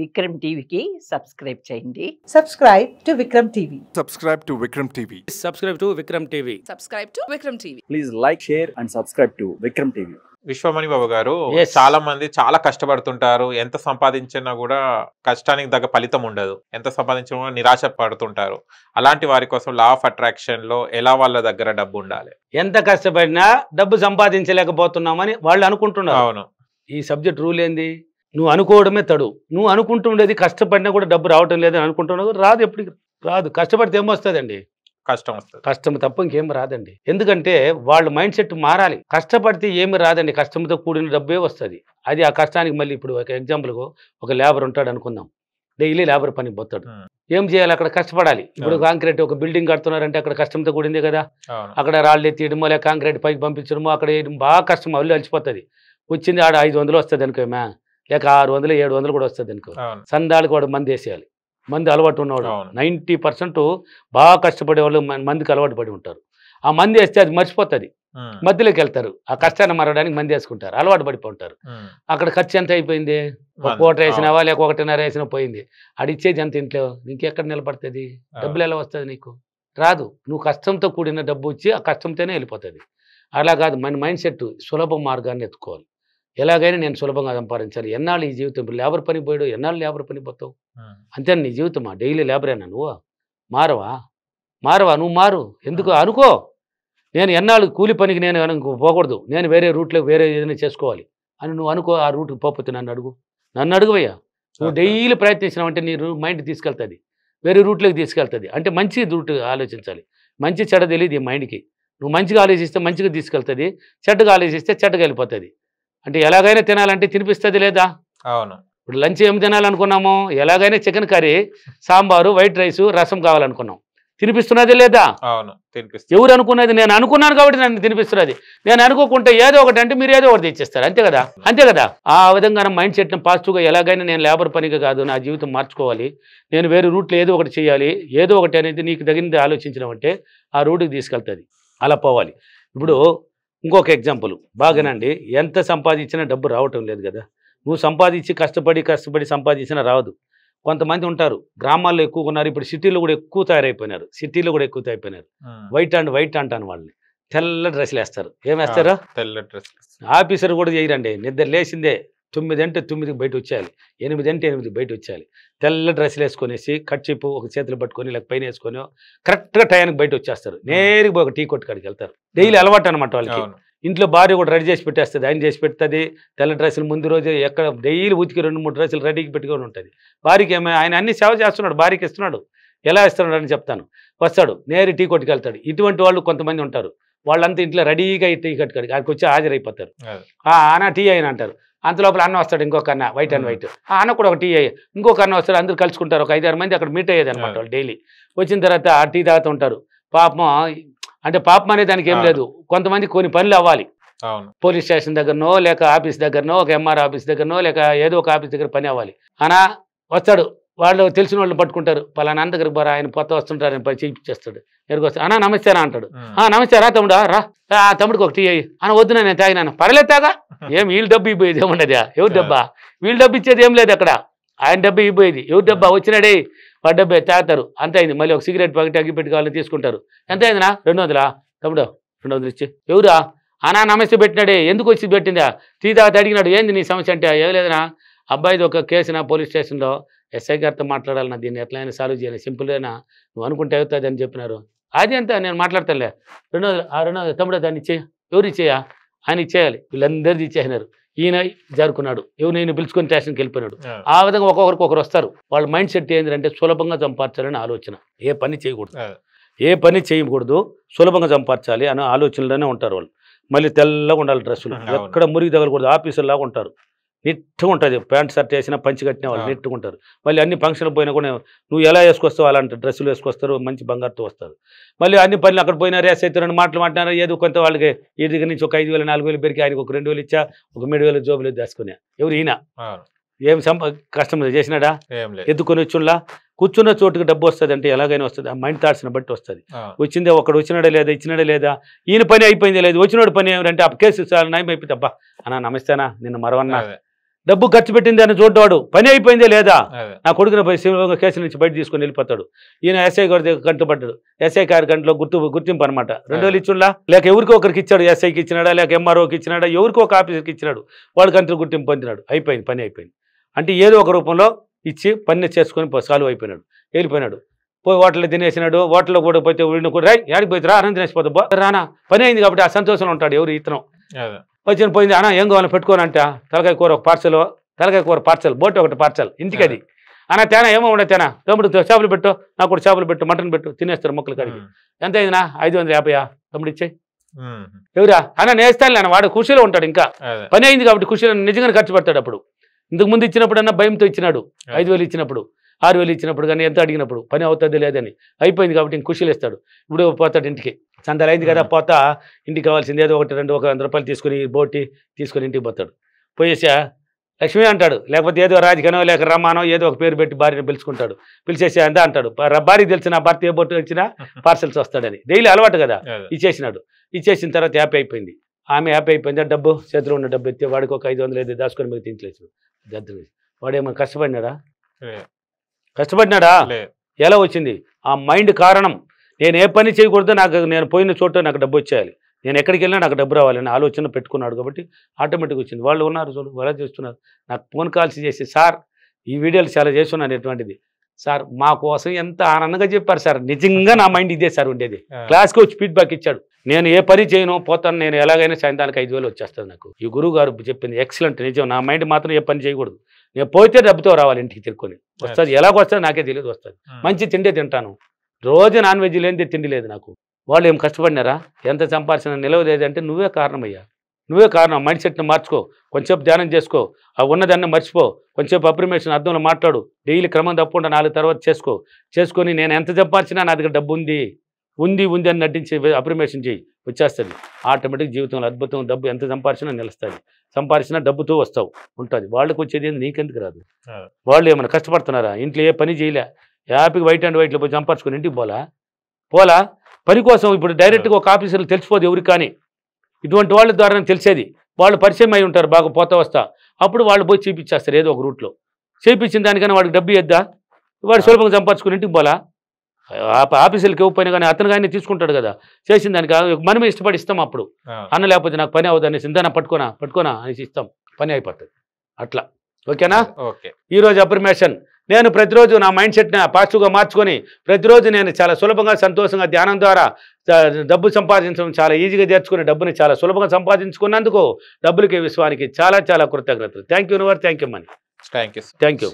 విక్రమ్ టీవీకి సబ్స్క్రైబ్ చేయండి. Subscribe to Vikram TV. Subscribe to Vikram TV. Subscribe to Vikram TV. Subscribe to Vikram TV. Please like, share and subscribe to Vikram TV. Vishwamani బాబు గారు, Yes. చాలా మంది చాలా కష్టపడుతుంటారు. ఎంత సంపాదించినా కూడా కష్టానికి తగ్గ ఫలితం ఉండదు. ఎంత సంపాదించినా కూడా నిరాశ పడుతుంటారు. అలాంటి వారి కోసం లా ఆఫ్ అట్రాక్షన్ లో ఎలా వాళ్ళ దగ్గర డబ్బు ఉండాలి? ఎంత కష్టపడినా డబ్బు సంపాదించలేకపోతున్నామని వాళ్ళు అనుకుంటున్నారు. అవును, ఈ సబ్జెక్ట్ రూల్ ఏంది? నువ్వు అనుకోవడమే తడు. నువ్వు అనుకుంటుండేది కష్టపడినా కూడా డబ్బు రావటం లేదని అనుకుంటున్నావు, రాదు. ఎప్పటికి రాదు. కష్టపడితే ఏమొస్తుందండి? కష్టం వస్తుంది. కష్టం తప్ప ఇంకేం రాదండి. ఎందుకంటే వాళ్ళ మైండ్ సెట్ మారాలి. కష్టపడితే ఏమి రాదండి, కష్టంతో కూడిన డబ్బే వస్తుంది. అది ఆ కష్టానికి మళ్ళీ ఇప్పుడు ఒక ఎగ్జాంపుల్కు ఒక లేబర్ ఉంటాడు అనుకుందాం. డైలీ లేబర్ పనికి పోతాడు. ఏం చేయాలి? అక్కడ కష్టపడాలి. ఇప్పుడు కాంక్రీట్ ఒక బిల్డింగ్ కడుతున్నారంటే అక్కడ కష్టంతో కూడిందే కదా. అవును, అక్కడ రాళ్ళు ఎత్తియడమో లేక కాంక్రీట్ పైకి పంపించడమో అక్కడ వేయడం బాగా కష్టం. అల్లు అలిచిపోతుంది. వచ్చింది ఆడ 500 వస్తుంది అనుకోమా, లేక 600 700 కూడా వస్తుంది అనుకో. అవును, సందాలకు వాడు మంది వేసేయాలి. మంది అలవాటు ఉన్నవాడు అవును. 90% బాగా కష్టపడే వాళ్ళు మందికి అలవాటు పడి ఉంటారు. ఆ మంది వేస్తే అది మర్చిపోతుంది. మధ్యలోకి వెళ్తారు. ఆ కష్టాన్ని మరవడానికి మంది వేసుకుంటారు, అలవాటు పడిపోతారు. అక్కడ ఖర్చు ఎంత అయిపోయింది? ఒక కోట వేసినావా లేక 1.5 వేసినా పోయింది. అడిచ్చేది ఎంత ఇంట్లో? నీకెక్కడ నిలబడుతుంది? డబ్బులు ఎలా వస్తుంది? నీకు రాదు. నువ్వు కష్టంతో కూడిన డబ్బు వచ్చి ఆ కష్టంతోనే వెళ్ళిపోతుంది. అలా కాదు, మన మైండ్ సెట్ సులభ మార్గాన్ని ఎత్తుకోవాలి. ఎలాగైనా నేను సులభంగా సంపాదించాలి. ఎన్నాళ్ళు ఈ జీవితం? ఇప్పుడు లేబర్ పని పోయాడు, ఎన్నాళ్ళు లేబర్ పని పోతావు? అంతే నీ జీవితమా? డైలీ లేబరేనా నువ్వు? మారవా? నువ్వు మారు. ఎందుకు? అనుకో, నేను ఎన్నాళ్ళు కూలి పనికి నేను పోకూడదు, నేను వేరే రూట్లో వేరే ఏదైనా చేసుకోవాలి అని నువ్వు అనుకో. ఆ రూట్కి పోతే నన్ను అడుగువయ్యా. నువ్వు డైలీ ప్రయత్నించినావంటే నీ మైండ్ తీసుకెళ్తుంది, వేరే రూట్లోకి తీసుకెళ్తుంది. అంటే మంచి రూట్ ఆలోచించాలి. మంచి చెడ్డ తెలియదు ఈ మైండ్కి. నువ్వు మంచిగా ఆలోచిస్తే మంచిగా తీసుకెళ్తుంది, చెడ్డగా ఆలోచిస్తే చెడ్డగా వెళ్ళిపోతుంది. అంటే ఎలాగైనా తినాలంటే తినిపిస్తుంది లేదా? అవును. ఇప్పుడు లంచ్ ఏం తినాలనుకున్నాము? ఎలాగైనా chicken curry, sambar, white rice, రసం కావాలనుకున్నాం. తినిపిస్తున్నది లేదా? అవును, తినిపిస్తుంది. ఎవరు అనుకున్నది? నేను అనుకున్నాను కాబట్టి నన్ను తినిపిస్తున్నది. నేను అనుకోకుంటే ఏదో ఒకటి అంటే మీరు ఏదో ఒకటి తెచ్చిస్తారు. అంతే కదా. ఆ విధంగా మైండ్ సెట్ని పాజిటివ్గా ఎలాగైనా నేను లేబర్ పనిగా కాదు, నా జీవితం మార్చుకోవాలి, నేను వేరే రూట్లో ఏదో ఒకటి చేయాలి, ఏదో ఒకటి అనేది నీకు తగినది ఆలోచించినామంటే ఆ రూట్కి తీసుకెళ్తుంది. అలా పోవాలి. ఇప్పుడు ఇంకొక ఎగ్జాంపుల్ బాగానండి. ఎంత సంపాదించినా డబ్బు రావటం లేదు కదా. నువ్వు సంపాదించి కష్టపడి సంపాదించినా రావదు. కొంతమంది ఉంటారు గ్రామాల్లో ఎక్కువ ఉన్నారు. ఇప్పుడు సిటీలో కూడా ఎక్కువ తయారైపోయినారు. వైట్ అంటాను వాళ్ళని. తెల్ల డ్రెస్సులు వేస్తారు. ఏం వేస్తారో? తెల్ల డ్రెస్. ఆఫీసర్ కూడా చేయరండి. నిద్ర లేచిందే 9 అంటే 9కి బయట వచ్చేయాలి, 8 అంటే 8కి బయట వచ్చేయాలి. తెల్ల డ్రెస్సులు వేసుకొనేసి కట్చిప్పు ఒక చేతులు పట్టుకొని లేక పైన వేసుకొని కరెక్ట్గా టయానికి బయట వచ్చేస్తారు. నేరుగా పోయి ఒక టీ కొట్టు కాడికి వెళ్తారు. డైలీ అలవాటు అనమాట వాళ్ళకి. ఇంట్లో భార్య కూడా రెడీ చేసి పెట్టేస్తుంది, ఆయన చేసి పెడుతుంది. తెల్ల డ్రెస్సులు ముందు రోజు ఎక్కడ డైలీ ఉతికి 2-3 డ్రెస్సులు రెడీకి పెట్టుకొని ఉంటుంది. భార్యకి ఆయన అన్ని సేవ చేస్తున్నాడు, భార్యకి ఇస్తున్నాడు. ఎలా ఇస్తున్నాడు అని చెప్తాను. వస్తాడు, నేరు టీ కొట్టుకు వెళ్తాడు. ఇటువంటి వాళ్ళు కొంతమంది ఉంటారు. వాళ్ళంతా ఇంట్లో రెడీగా టీ కట్టుకాడికి ఆయనకు వచ్చి హాజరైపోతారు. అన్న టీ అయిన అంటారు. అంత లోపల అన్న వస్తాడు, ఇంకొక అన్న వైట్ అండ్ వైట్. అన్న కూడా ఒక టీ అయ్యి, ఇంకొక అన్న వస్తాడు. అందరు కలుసుకుంటారు. ఒక 5-6 మంది అక్కడ మీట్ అయ్యేది అనమాట వాళ్ళు డైలీ. వచ్చిన తర్వాత ఆ టీ తాగుతూ ఉంటారు. పాపం అనే దానికి ఏం లేదు. కొంతమంది కొన్ని పనులు అవ్వాలి. పోలీస్ స్టేషన్ దగ్గరనో లేక ఆఫీస్ దగ్గరనో, ఒక ఎంఆర్ ఆఫీస్ దగ్గరనో లేక ఏదో ఒక ఆఫీస్ దగ్గర పని అవ్వాలి. అనా వస్తాడు, వాళ్ళు తెలిసిన వాళ్ళు పట్టుకుంటారు. పలానా అన్న దగ్గర బారా, ఆయన కొత్త వస్తుంటారు, ఆయన పని చేయించేస్తాడు. ఎరుగు వస్తాడు. అన్నా నమస్తేనా అంటాడు. నమస్తేరా తమ్ముడా, రా తమ్ముడికి ఒక టీ అయ్యి. అన్న వద్దునా, నేను తాగినాను. పర్లేదు తాగా. ఏం వీళ్ళు డబ్బు ఇవ్వలేదు ఏముండదా? ఎవరు డబ్బా? వీళ్ళు డబ్బు ఇచ్చేది ఏం లేదు అక్కడ. ఆయన డబ్బు ఇవ్వబోయేది. ఎవరు డబ్బా? వచ్చినాడే వాడి డబ్బే తాగుతారు. అంత అయింది. మళ్ళీ ఒక సిగరెట్ ప్యాకెట్ అగ్గిపెట్టి కావాలని తీసుకుంటారు. ఎంత అయిందినా? 200. తమ్ముడు 200 ఇచ్చి. ఎవరా? అనా నమస్తే పెట్టినాడే. ఎందుకు వచ్చి పెట్టిందా? టీ తాగితే అడిగినాడు. ఏంది నీ సమస్య అంటే, ఏం లేదనా, అబ్బాయిది ఒక కేసు నా పోలీస్ స్టేషన్లో, ఎస్ఐ గారితో మాట్లాడాలన్నా, దీన్ని ఎట్లయినా సాల్వ్ చేయాలి, సింపుల్గా నువ్వు అనుకుంటే అవుతుంది అని చెప్పినారు. అది అంతా నేను మాట్లాడతానులే. 200 తమ్ముడు దాన్ని ఇచ్చే. ఎవరు ఇచ్చేయా? ఆయన ఇచ్చేయాలి. వీళ్ళందరిది ఇచ్చేసినారు. ఈయన జరుకున్నాడు. నేను పిలుచుకొని స్టేషన్కి వెళ్ళిపోయినాడు. ఆ విధంగా ఒక్కొక్కరికి ఒకరు వస్తారు. వాళ్ళ మైండ్ సెట్ ఏంటంటే సులభంగా సంపాదించాలని ఆలోచన. ఏ పని చేయకూడదు, సులభంగా సంపాదించాలి అనే ఆలోచనలోనే ఉంటారు వాళ్ళు. మళ్ళీ తెల్లగా ఉండాలి డ్రెస్సులు, ఎక్కడ మురికి తగలకూడదు. ఆఫీసర్లాగా ఉంటారు. నీట్గా ఉంటుంది. ప్యాంట్ షర్ట్ వేసినా పంచి కట్టిన వాళ్ళు నీట్గా ఉంటారు. మళ్ళీ అన్ని ఫంక్షన్లు పోయినా కూడా నువ్వు ఎలా వేసుకొస్తావు అలాంటి డ్రెస్సులు వేసుకొస్తారు. మంచి బంగారుతో వస్తారు. మళ్ళీ అన్ని పనులు అక్కడ పోయినా రేస్ అయితే 2 మాటలు మాట్లాడినారు. ఏదో కొంత వాళ్ళకి ఈ దగ్గర నుంచి ఒక 5,000 4,000 పెరిగి ఆయనకు ఒక 2,000 ఇచ్చా, ఒక 3,000 జోబులు దాచుకున్నా. ఎవరు ఈయన? ఏం కష్టం చేసినాడా? ఎత్తుకొని వచ్చులా కూర్చున్న చోటుకి డబ్బు వస్తుంది అంటే ఎలాగైనా వస్తుంది. ఆ మైండ్ థాట్స్ని బట్టి వస్తుంది. వచ్చిందే ఒకడు వచ్చినాడా లేదా, ఇచ్చినాడా లేదా, ఈయన పని అయిపోయింది లేదు, వచ్చినోడు పని ఏమంటే ఆ కేసు చాలా నయం అయిపోయింది. అబ్బా అన్నా నమస్తేనా, నిన్న మరవన్నా డబ్బు ఖర్చు పెట్టింది అని చూడ్డాడు పని అయిపోయిందే లేదా అదే. నా కొడుకుని పోయి శివంగా కేసు నుంచి బయట తీసుకొని వెళ్ళిపోతాడు. ఈయన ఎస్ఐ గారి దగ్గర కంటుపడ్డాడు. ఎస్ఐ గారి కంట్లో గుర్తింపు అనమాట. 2000 ఇచ్చుడా లేక ఎవరికో ఒకరికి ఇచ్చాడు. ఎస్ఐకి ఇచ్చినాడా లేక ఎంఆర్ఓకి ఇచ్చినాడా ఎవరికో ఒక ఆఫీసర్కి ఇచ్చినాడు. వాడు కంట్లో గుర్తింపు పొందినాడు. అయిపోయింది పని అయిపోయింది. అంటే ఏదో ఒక రూపంలో ఇచ్చి పని చేసుకొని సాల్వ్ అయిపోయినాడు. వెళ్ళిపోయినాడు. పోయి హోటల్లో తినేసినాడు. హోటల్లో కూడా పోతే వీడిని కూడా యాడికి పోయి రా అన్నం తినేసిపోతా రానా పని అయింది కాబట్టి ఆ సంతోషంలో ఉంటాడు ఎవరు ఇతను. అదే. వచ్చిన పోయింది అన్న ఏం కావాలని పెట్టుకోనంట తలకాయ కూర ఒక పార్సల్ బోట్ ఒకటి పార్సల్ ఇంటికి అది అన్న తేనా ఏమో ఉండే తేనా తమ్ముడు చేపలు పెట్టు నాకు కూడా చేపలు పెట్టు మటన్ పెట్టు తినేస్తారు మొక్కలు కడిగి ఎంత అయిందినా 550 తమ్ముడు ఇచ్చేయి ఎవరా అన్న నేస్తాను అన్న వాడు ఖుషీలో ఉంటాడు. ఇంకా అదే. పని అయింది కాబట్టి ఖుషీలో నిజంగానే ఖర్చు పెడతాడు. అప్పుడు ఇంతకు ముందు ఇచ్చినప్పుడు అన్న భయంతో ఇచ్చినాడు. 5000 ఇచ్చినప్పుడు 6000 ఇచ్చినప్పుడు కానీ ఎంత అడిగినప్పుడు పని అవుతుంది లేదని అయిపోయింది కాబట్టి ఇంక ఖుషీలు ఇస్తాడు. ఇప్పుడు పోతాడు ఇంటికి సందాలు అయింది కదా పోతా ఇంటికి కావాల్సింది ఏదో ఒకటి 200 రూపాయలు తీసుకుని బోటి తీసుకొని ఇంటికి పోతాడు. పోయేసా లక్ష్మి అంటాడు లేకపోతే ఏదో రాజకీయనో లేక రమానో ఏదో ఒక పేరు పెట్టి భార్యను పిలుచుకుంటాడు. పిలిచేసి అందా అంటాడు భార్యకి తెలిసిన భర్త ఏ బొట్టు వచ్చినా పార్సల్స్ వస్తాడని డైలీ అలవాటు కదా. ఇచ్చేసినాడు. ఇచ్చేసిన తర్వాత హ్యాపీ అయిపోయింది. ఆమె హ్యాపీ అయిపోయింది. ఆ డబ్బు చేతిలో ఉన్న డబ్బు ఎత్తి వాడికి ఒక 500 ఏదో దాచుకొని మీకు తింటలేదు. వాడేమో కష్టపడినాడా? ఎలా వచ్చింది? ఆ మైండ్ కారణం. నేను ఏ పని చేయకూడదు నేను పోయిన చోట నాకు డబ్బు వచ్చేయాలి నేను ఎక్కడికి వెళ్ళినా నాకు డబ్బు రావాలని ఆలోచన పెట్టుకున్నాడు కాబట్టి ఆటోమేటిక్గా వచ్చింది. వాళ్ళు ఉన్నారు చూడు ఎలా చేస్తున్నారు. నాకు ఫోన్ కాల్స్ చేసి సార్ ఈ వీడియోలు చాలా చేస్తున్నాను ఎటువంటిది సార్ మా కోసం ఎంత ఆనందంగా చెప్పారు సార్. నిజంగా నా మైండ్ ఇదే సార్ ఉండేది. క్లాస్కి వచ్చి ఫీడ్బ్యాక్ ఇచ్చాడు. నేను ఏ పని చేయను పోతాను నేను ఎలాగైనా సాయంత్రానికి 5000 వచ్చేస్తాను నాకు. ఈ గురువు గారు చెప్పింది ఎక్సలెంట్ నిజం. నా మైండ్ మాత్రం ఏ పని చేయకూడదు. నేను పోతే డబ్బుతో రావాలి ఇంటికి తిరుక్కొని వస్తుంది. ఎలాగొస్తుంది నాకే తెలియదు. వస్తుంది మంచి తిండే తింటాను. రోజు నాన్ వెజ్ లేనిదే తిండి లేదు నాకు. వాళ్ళు ఏం కష్టపడినారా? ఎంత సంపాదించిన నిలవలేదంటే నువ్వే కారణమయ్యా. నువ్వే కారణం. మైండ్ సెట్ని మార్చుకో. కొంచెంసేపు ధ్యానం చేసుకో. ఆ ఉన్నదాన్ని మర్చిపో. కొంచెంసేపు అప్రిమేషన్ అర్థంలో మాట్లాడు. డైలీ క్రమం తప్పకుండా 4 తర్వాత చేసుకొని నేను ఎంత సంపాదించినా నా దగ్గర డబ్బు ఉంది అని నటించి అప్రిమేషన్ చేయి వచ్చేస్తుంది. ఆటోమేటిక్ జీవితంలో అద్భుతం. డబ్బు ఎంత సంపాదించినా నిలుస్తుంది. సంపాదించినా డబ్బుతో వస్తావు ఉంటుంది. వాళ్ళకి వచ్చేది నీకెందుకు రాదు? వాళ్ళు ఏమైనా కష్టపడుతున్నారా? ఇంట్లో ఏ పని చేయలే హ్యాపీగా వైట్ అండ్ వైట్లో పోయి సంపాదించుకొని ఇంటికి పోలా పని కోసం. ఇప్పుడు డైరెక్ట్గా ఒక ఆఫీసర్లు తెలిసిపోదు ఎవరికి కానీ. ఇటువంటి వాళ్ళ ద్వారా తెలిసేది. వాళ్ళు పరిచయం అయి ఉంటారు బాగా పోతా వస్తా. అప్పుడు వాళ్ళు పోయి చేయించేస్తారు ఏదో ఒక రూట్లో. చేయించిన దానికన్నా వాడికి డబ్బు ఇద్దా వాడు సులభంగా సంపాదించుకుని ఇంటికి పోలా. ఆఫీసులకి ఇవ్వకపోయినా కానీ అతను కానీ తీసుకుంటాడు కదా. చేసిన దానికి మనమే ఇష్టపడి ఇస్తాం. అప్పుడు అన్న లేకపోతే నాకు పని అవుతుంది అనేసి ఇందా పట్టుకోనా అనేసి ఇస్తాం. పని అయిపోతుంది అట్లా. ఓకేనా? ఈరోజు అప్రిమేషన్ నేను ప్రతిరోజు నా మైండ్ సెట్ని పాజిటివ్గా మార్చుకొని ప్రతిరోజు నేను చాలా సులభంగా సంతోషంగా ధ్యానం ద్వారా డబ్బు సంపాదించడం చాలా ఈజీగా తెచ్చుకుని డబ్బుని చాలా సులభంగా సంపాదించుకున్నందుకు డబ్బులకి విశ్వానికి చాలా చాలా కృతజ్ఞతలు. Thank you universe. Thank you money. Thank you. Thank you.